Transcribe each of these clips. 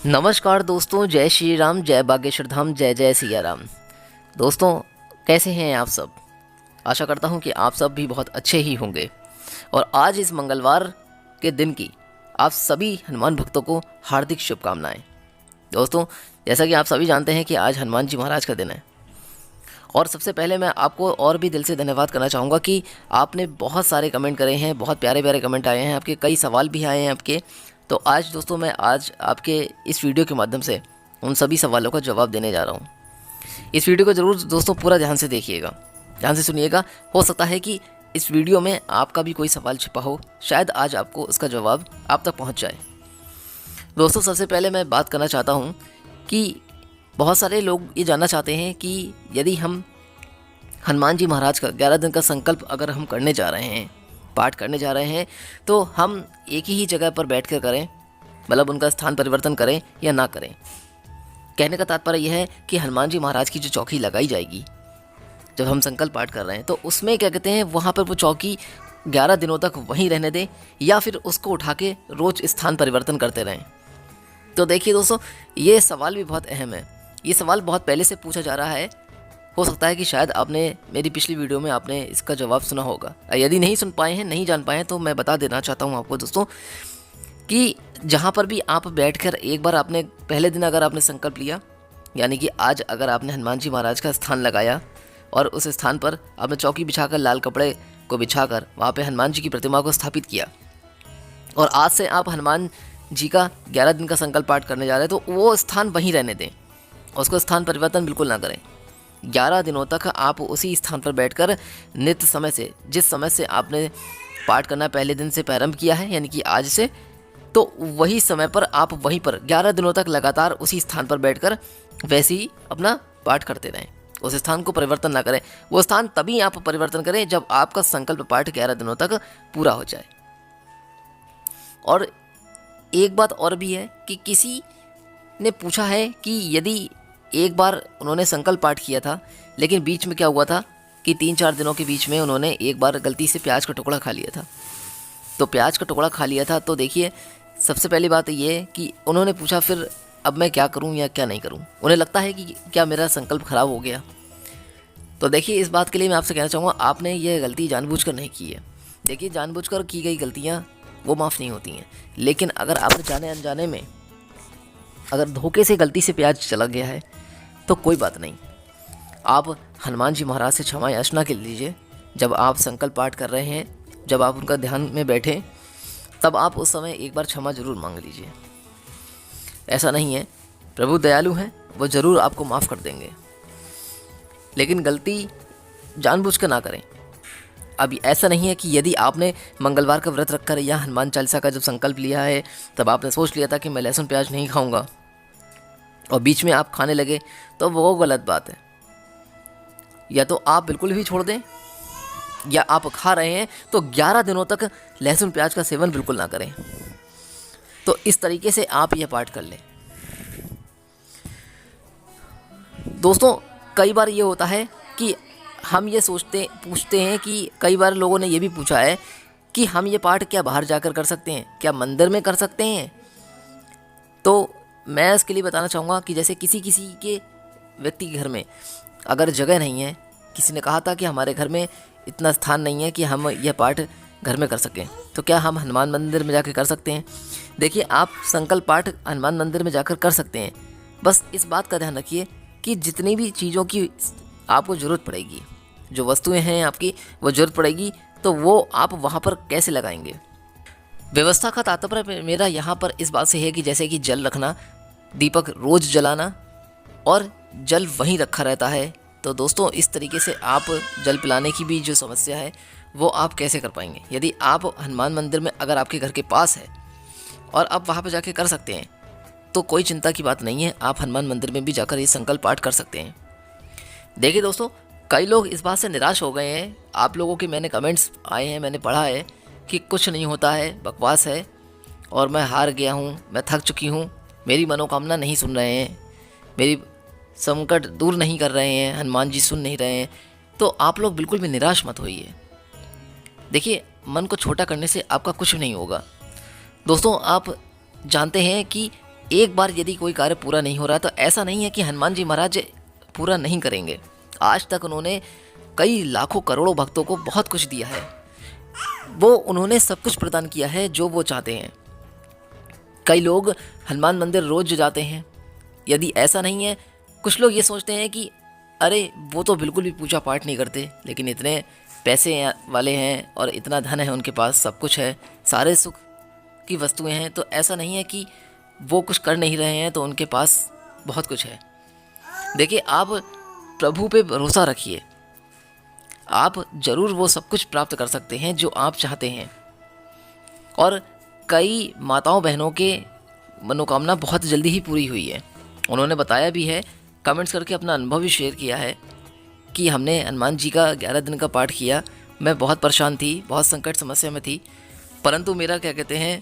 नमस्कार दोस्तों, जय श्री राम, जय बागेश्वर धाम, जय जय सिया राम। दोस्तों, कैसे हैं आप सब? आशा करता हूं कि आप सब भी बहुत अच्छे ही होंगे। और आज इस मंगलवार के दिन की आप सभी हनुमान भक्तों को हार्दिक शुभकामनाएं। दोस्तों, जैसा कि आप सभी जानते हैं कि आज हनुमान जी महाराज का दिन है। और सबसे पहले मैं आपको और भी दिल से धन्यवाद करना चाहूँगा कि आपने बहुत सारे कमेंट करे हैं, बहुत प्यारे प्यारे कमेंट आए हैं, आपके कई सवाल भी आए हैं आपके। तो आज दोस्तों मैं आज आपके इस वीडियो के माध्यम से उन सभी सवालों का जवाब देने जा रहा हूँ। इस वीडियो को ज़रूर दोस्तों पूरा ध्यान से देखिएगा, ध्यान से सुनिएगा। हो सकता है कि इस वीडियो में आपका भी कोई सवाल छिपा हो, शायद आज आपको उसका जवाब आप तक पहुँच जाए। दोस्तों, सबसे पहले मैं बात करना चाहता हूँ कि बहुत सारे लोग ये जानना चाहते हैं कि यदि हम हनुमान जी महाराज का 11 दिन का संकल्प अगर हम करने जा रहे हैं, पाठ करने जा रहे हैं, तो हम एक ही जगह पर बैठ कर करें, मतलब उनका स्थान परिवर्तन करें या ना करें। कहने का तात्पर्य यह है कि हनुमान जी महाराज की जो चौकी लगाई जाएगी जब हम संकल्प पाठ कर रहे हैं, तो उसमें क्या कहते हैं, वहाँ पर वो चौकी 11 दिनों तक वहीं रहने दें या फिर उसको उठा के रोज़ स्थान परिवर्तन करते रहें। तो देखिए दोस्तों, ये सवाल भी बहुत अहम है। ये सवाल बहुत पहले से पूछा जा रहा है। हो सकता है कि शायद आपने मेरी पिछली वीडियो में आपने इसका जवाब सुना होगा। यदि नहीं सुन पाए हैं, नहीं जान पाए हैं, तो मैं बता देना चाहता हूं आपको दोस्तों कि जहां पर भी आप बैठकर एक बार आपने पहले दिन अगर आपने संकल्प लिया, यानी कि आज अगर आपने हनुमान जी महाराज का स्थान लगाया और उस स्थान पर आपने चौकी बिछाकर, लाल कपड़े को बिछाकर वहाँ पर हनुमान जी की प्रतिमा को स्थापित किया और आज से आप हनुमान जी का 11 दिन का संकल्प पाठ करने जा रहे हैं, तो वो स्थान वहीं रहने दें, उसको स्थान परिवर्तन बिल्कुल ना करें। 11 दिनों तक आप उसी स्थान पर बैठकर नित्य समय से, जिस समय से आपने पाठ करना पहले दिन से प्रारंभ किया है, यानी कि आज से, तो वही समय पर आप वहीं पर 11 दिनों तक लगातार उसी स्थान पर बैठकर वैसे ही अपना पाठ करते रहें। उस स्थान को परिवर्तन ना करें। वो स्थान तभी आप परिवर्तन करें जब आपका संकल्प पाठ 11 दिनों तक पूरा हो जाए। और एक बात और भी है कि किसी ने पूछा है कि यदि एक बार उन्होंने संकल्प पाठ किया था, लेकिन बीच में क्या हुआ था कि 3-4 दिनों के बीच में उन्होंने एक बार गलती से प्याज का टुकड़ा खा लिया था। तो प्याज का टुकड़ा खा लिया था, तो देखिए सबसे पहली बात ये है कि उन्होंने पूछा फिर अब मैं क्या करूं या क्या नहीं करूं। उन्हें लगता है कि क्या मेरा संकल्प खराब हो गया। तो देखिए, इस बात के लिए मैं आपसे कहना चाहूँगा, आपने ये गलती जानबूझकर नहीं की है। देखिए, जानबूझकर की गई गलतियाँ वो माफ़ नहीं होती हैं, लेकिन अगर आपने जाने अनजाने में अगर धोखे से गलती से प्याज चला गया है तो कोई बात नहीं। आप हनुमान जी महाराज से क्षमा याचना के लीजिए। जब आप संकल्प पाठ कर रहे हैं, जब आप उनका ध्यान में बैठें, तब आप उस समय एक बार क्षमा जरूर मांग लीजिए। ऐसा नहीं है, प्रभु दयालु हैं, वो ज़रूर आपको माफ़ कर देंगे, लेकिन गलती जानबूझकर ना करें। अभी ऐसा नहीं है कि यदि आपने मंगलवार का व्रत रखकर या हनुमान चालीसा का जब संकल्प लिया है, तब आपने सोच लिया था कि मैं लहसुन प्याज नहीं खाऊंगा और बीच में आप खाने लगे, तो वो गलत बात है। या तो आप बिल्कुल भी छोड़ दें, या आप खा रहे हैं तो 11 दिनों तक लहसुन प्याज का सेवन बिल्कुल ना करें। तो इस तरीके से आप यह पाठ कर लें। दोस्तों, कई बार ये होता है कि हम ये पूछते हैं कि कई बार लोगों ने ये भी पूछा है कि हम ये पाठ क्या बाहर जाकर कर सकते हैं, क्या मंदिर में कर सकते हैं। तो मैं इसके लिए बताना चाहूँगा कि जैसे किसी के व्यक्ति के घर में अगर जगह नहीं है, किसी ने कहा था कि हमारे घर में इतना स्थान नहीं है कि हम यह पाठ घर में कर सकें, तो क्या हम हनुमान मंदिर में जाकर कर सकते हैं। देखिए, आप संकल्प पाठ हनुमान मंदिर में जाकर कर सकते हैं। बस इस बात का ध्यान रखिए कि जितनी भी चीज़ों की आपको ज़रूरत पड़ेगी, जो वस्तुएं हैं आपकी वो ज़रूरत पड़ेगी, तो वो आप वहाँ पर कैसे लगाएंगे। व्यवस्था का तात्पर्य मेरा यहाँ पर इस बात से है कि जैसे कि जल रखना, दीपक रोज़ जलाना और जल वहीं रखा रहता है। तो दोस्तों, इस तरीके से आप जल पिलाने की भी जो समस्या है वो आप कैसे कर पाएंगे। यदि आप हनुमान मंदिर में अगर आपके घर के पास है और आप वहाँ पर जाके कर सकते हैं, तो कोई चिंता की बात नहीं है, आप हनुमान मंदिर में भी जाकर ये संकल्प पाठ कर सकते हैं। देखिए दोस्तों, कई लोग इस बात से निराश हो गए हैं। आप लोगों के मैंने कमेंट्स आए हैं, मैंने पढ़ा है कि कुछ नहीं होता है, बकवास है और मैं हार गया हूँ, मैं थक चुकी हूँ, मेरी मनोकामना नहीं सुन रहे हैं, मेरी संकट दूर नहीं कर रहे हैं, हनुमान जी सुन नहीं रहे हैं। तो आप लोग बिल्कुल भी निराश मत होइए। देखिए, मन को छोटा करने से आपका कुछ नहीं होगा। दोस्तों, आप जानते हैं कि एक बार यदि कोई कार्य पूरा नहीं हो रहा तो ऐसा नहीं है कि हनुमान जी महाराज पूरा नहीं करेंगे। आज तक उन्होंने कई लाखों करोड़ों भक्तों को बहुत कुछ दिया है, वो उन्होंने सब कुछ प्रदान किया है जो वो चाहते हैं। कई लोग हनुमान मंदिर रोज जाते हैं, यदि ऐसा नहीं है, कुछ लोग ये सोचते हैं कि अरे वो तो बिल्कुल भी पूजा पाठ नहीं करते, लेकिन इतने पैसे वाले हैं और इतना धन है उनके पास, सब कुछ है, सारे सुख की वस्तुएं हैं, तो ऐसा नहीं है कि वो कुछ कर नहीं रहे हैं तो उनके पास बहुत कुछ है। देखिए, आप प्रभु पे भरोसा रखिए, आप ज़रूर वो सब कुछ प्राप्त कर सकते हैं जो आप चाहते हैं। और कई माताओं बहनों के मनोकामना बहुत जल्दी ही पूरी हुई है। उन्होंने बताया भी है, कमेंट्स करके अपना अनुभव भी शेयर किया है कि हमने हनुमान जी का 11 दिन का पाठ किया, मैं बहुत परेशान थी, बहुत संकट समस्या में थी, परंतु मेरा क्या कहते हैं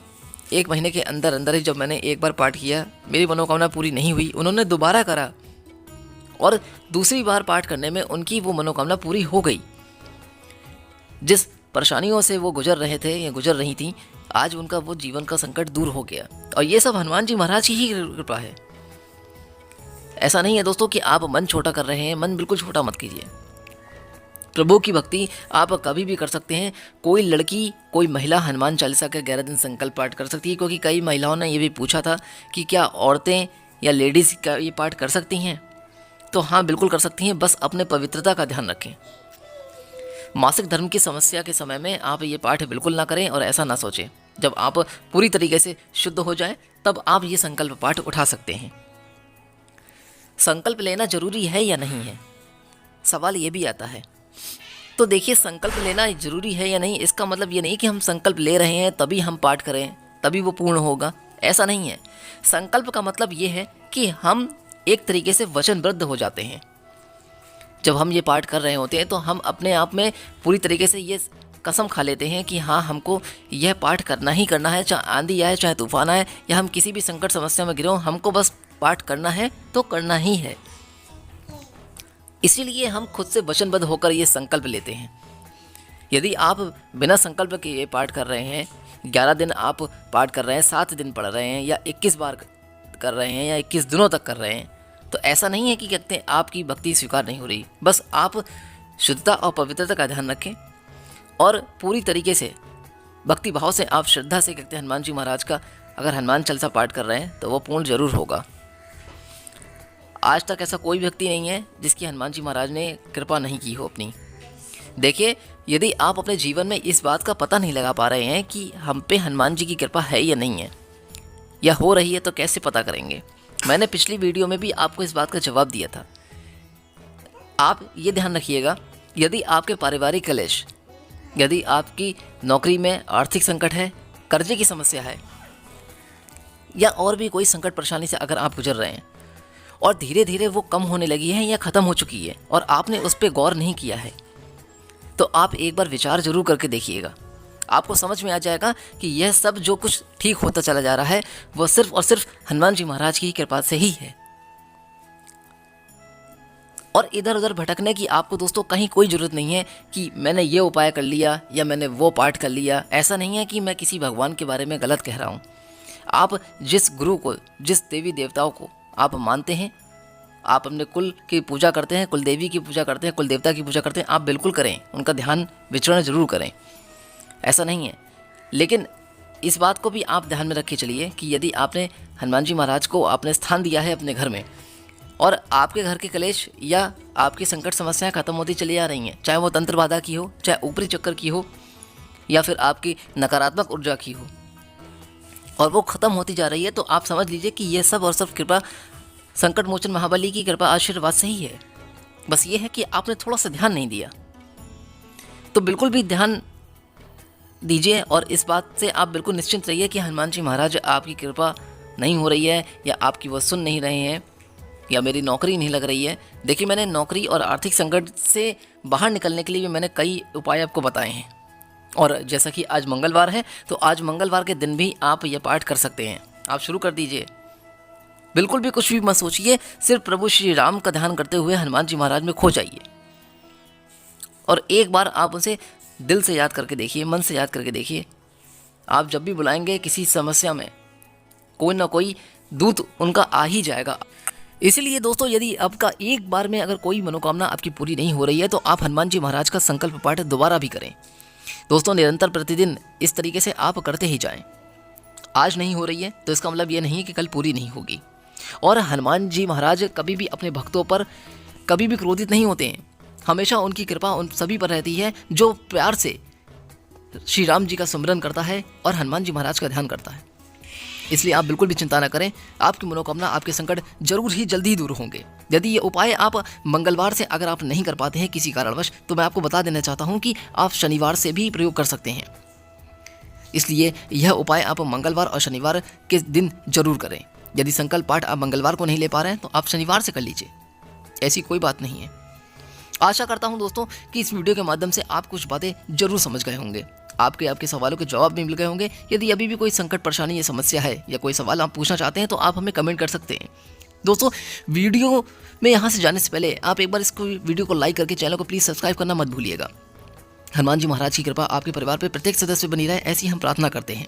1 महीने के अंदर अंदर ही जब मैंने एक बार पाठ किया, मेरी मनोकामना पूरी नहीं हुई, उन्होंने दोबारा करा और दूसरी बार पाठ करने में उनकी वो मनोकामना पूरी हो गई। जिस परेशानियों से वो गुजर रहे थे या गुजर रही थी, आज उनका वो जीवन का संकट दूर हो गया, और ये सब हनुमान जी महाराज की ही कृपा है। ऐसा नहीं है दोस्तों कि आप मन छोटा कर रहे हैं, मन बिल्कुल छोटा मत कीजिए। प्रभु की भक्ति आप कभी भी कर सकते हैं। कोई लड़की, कोई महिला हनुमान चालीसा का 11 दिन संकल्प पाठ कर सकती है, क्योंकि कई महिलाओं ने ये भी पूछा था कि क्या औरतें या लेडीज़ का ये पाठ कर सकती हैं, तो हाँ बिल्कुल कर सकती हैं, बस अपने पवित्रता का ध्यान रखें। मासिक धर्म की समस्या के समय में आप ये पाठ बिल्कुल ना करें और ऐसा ना सोचें। जब आप पूरी तरीके से शुद्ध हो जाएं तब आप ये संकल्प पाठ उठा सकते हैं। संकल्प लेना जरूरी है या नहीं है, सवाल ये भी आता है। तो देखिए, संकल्प लेना जरूरी है या नहीं, इसका मतलब ये नहीं कि हम संकल्प ले रहे हैं तभी हम पाठ करें, तभी वो पूर्ण होगा, ऐसा नहीं है। संकल्प का मतलब ये है कि हम एक तरीके से वचनबद्ध हो जाते हैं। जब हम ये पाठ कर रहे होते हैं तो हम अपने आप में पूरी तरीके से ये कसम खा लेते हैं कि हाँ, हमको यह पाठ करना ही करना है, चाहे आंधी आए, चाहे तूफान आए, या हम किसी भी संकट समस्या में गिरे हों, हमको बस पाठ करना है तो करना ही है। इसीलिए हम खुद से वचनबद्ध होकर ये संकल्प लेते हैं। यदि आप बिना संकल्प के ये पाठ कर रहे हैं, 11 दिन आप पाठ कर रहे हैं, 7 दिन पढ़ रहे हैं, या 21 बार कर रहे हैं, या 21 दिनों तक कर रहे हैं, तो ऐसा नहीं है कि कहते हैं आपकी भक्ति स्वीकार नहीं हो रही। बस आप शुद्धता और पवित्रता का ध्यान रखें और पूरी तरीके से भक्ति भाव से आप श्रद्धा से कहते हैं हनुमान जी महाराज का अगर हनुमान चालीसा पाठ कर रहे हैं तो वो पूर्ण जरूर होगा। आज तक ऐसा कोई व्यक्ति नहीं है जिसकी हनुमान जी महाराज ने कृपा नहीं की हो अपनी। देखिए, यदि आप अपने जीवन में इस बात का पता नहीं लगा पा रहे हैं कि हम पे हनुमान जी की कृपा है या नहीं है, या हो रही है, तो कैसे पता करेंगे। मैंने पिछली वीडियो में भी आपको इस बात का जवाब दिया था। आप ये ध्यान रखिएगा, यदि आपके पारिवारिक कलेश, यदि आपकी नौकरी में आर्थिक संकट है, कर्जे की समस्या है, या और भी कोई संकट परेशानी से अगर आप गुजर रहे हैं और धीरे धीरे वो कम होने लगी है या ख़त्म हो चुकी है और आपने उस पर गौर नहीं किया है, तो आप एक बार विचार जरूर करके देखिएगा। आपको समझ में आ जाएगा कि यह सब जो कुछ ठीक होता चला जा रहा है वो सिर्फ और सिर्फ हनुमान जी महाराज की कृपा से ही है। और इधर उधर भटकने की आपको दोस्तों कहीं कोई ज़रूरत नहीं है कि मैंने ये उपाय कर लिया या मैंने वो पाठ कर लिया। ऐसा नहीं है कि मैं किसी भगवान के बारे में गलत कह रहा हूँ। आप जिस गुरु को, जिस देवी देवताओं को आप मानते हैं, आप अपने कुल की पूजा करते हैं, कुल देवी की पूजा करते हैं, कुल देवता की पूजा करते हैं, आप बिल्कुल करें, उनका ध्यान विचरण जरूर करें, ऐसा नहीं है। लेकिन इस बात को भी आप ध्यान में रखे चलिए कि यदि आपने हनुमान जी महाराज को आपने स्थान दिया है अपने घर में और आपके घर के कलेश या आपकी संकट समस्याएं खत्म होती चली आ रही हैं, चाहे वो तंत्र बाधा की हो, चाहे ऊपरी चक्कर की हो, या फिर आपकी नकारात्मक ऊर्जा की हो, और वो ख़त्म होती जा रही है, तो आप समझ लीजिए कि ये सब और सब कृपा संकट मोचन महाबली की कृपा आशीर्वाद से ही है। बस ये है कि आपने थोड़ा सा ध्यान नहीं दिया। तो बिल्कुल भी ध्यान दीजिए और इस बात से आप बिल्कुल निश्चिंत रहिए कि हनुमान जी महाराज आपकी कृपा नहीं हो रही है, या आपकी वो सुन नहीं रहे हैं, या मेरी नौकरी नहीं लग रही है। देखिए, मैंने नौकरी और आर्थिक संकट से बाहर निकलने के लिए भी मैंने कई उपाय आपको बताए हैं। और जैसा कि आज मंगलवार है, तो आज मंगलवार के दिन भी आप यह पाठ कर सकते हैं। आप शुरू कर दीजिए, बिल्कुल भी कुछ भी मत सोचिए, सिर्फ प्रभु श्री राम का ध्यान करते हुए हनुमान जी महाराज में खो जाइए और एक बार आप उनसे दिल से याद करके देखिए, मन से याद करके देखिए। आप जब भी बुलाएंगे किसी समस्या में, कोई ना कोई दूत उनका आ ही जाएगा। इसीलिए दोस्तों, यदि आपका एक बार में अगर कोई मनोकामना आपकी पूरी नहीं हो रही है तो आप हनुमान जी महाराज का संकल्प पाठ दोबारा भी करें। दोस्तों, निरंतर प्रतिदिन इस तरीके से आप करते ही जाएं। आज नहीं हो रही है तो इसका मतलब ये नहीं है कि कल पूरी नहीं होगी। और हनुमान जी महाराज कभी भी अपने भक्तों पर कभी भी क्रोधित नहीं होते हैं। हमेशा उनकी कृपा उन सभी पर रहती है जो प्यार से श्री राम जी का स्मरण करता है और हनुमान जी महाराज का ध्यान करता है। इसलिए आप बिल्कुल भी चिंता न करें, आपकी मनोकामना, आपके संकट जरूर ही जल्दी दूर होंगे। यदि ये उपाय आप मंगलवार से अगर आप नहीं कर पाते हैं किसी कारणवश, तो मैं आपको बता देना चाहता हूं कि आप शनिवार से भी प्रयोग कर सकते हैं। इसलिए यह उपाय आप मंगलवार और शनिवार के दिन जरूर करें। यदि संकल्प पाठ आप मंगलवार को नहीं ले पा रहे हैं तो आप शनिवार से कर लीजिए, ऐसी कोई बात नहीं है। आशा करता हूं दोस्तों कि इस वीडियो के माध्यम से आप कुछ बातें जरूर समझ गए होंगे, आपके सवालों के जवाब भी मिल गए होंगे। यदि अभी भी कोई संकट, परेशानी या समस्या है या कोई सवाल आप पूछना चाहते हैं तो आप हमें कमेंट कर सकते हैं। दोस्तों, वीडियो में यहाँ से जाने से पहले आप एक बार इसको वीडियो को लाइक करके चैनल को प्लीज़ सब्सक्राइब करना मत भूलिएगा। हनुमान जी महाराज की कृपा आपके परिवार पर प्रत्येक सदस्य बनी रहे, ऐसी हम प्रार्थना करते हैं।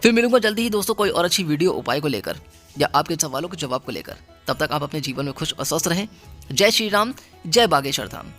फिर मिलूंगा जल्दी ही दोस्तों कोई और अच्छी वीडियो उपाय को लेकर या आपके सवालों के जवाब को लेकर। तब तक आप अपने जीवन में खुश और स्वस्थ रहें। जय श्री राम, जय बागेश्वर धाम।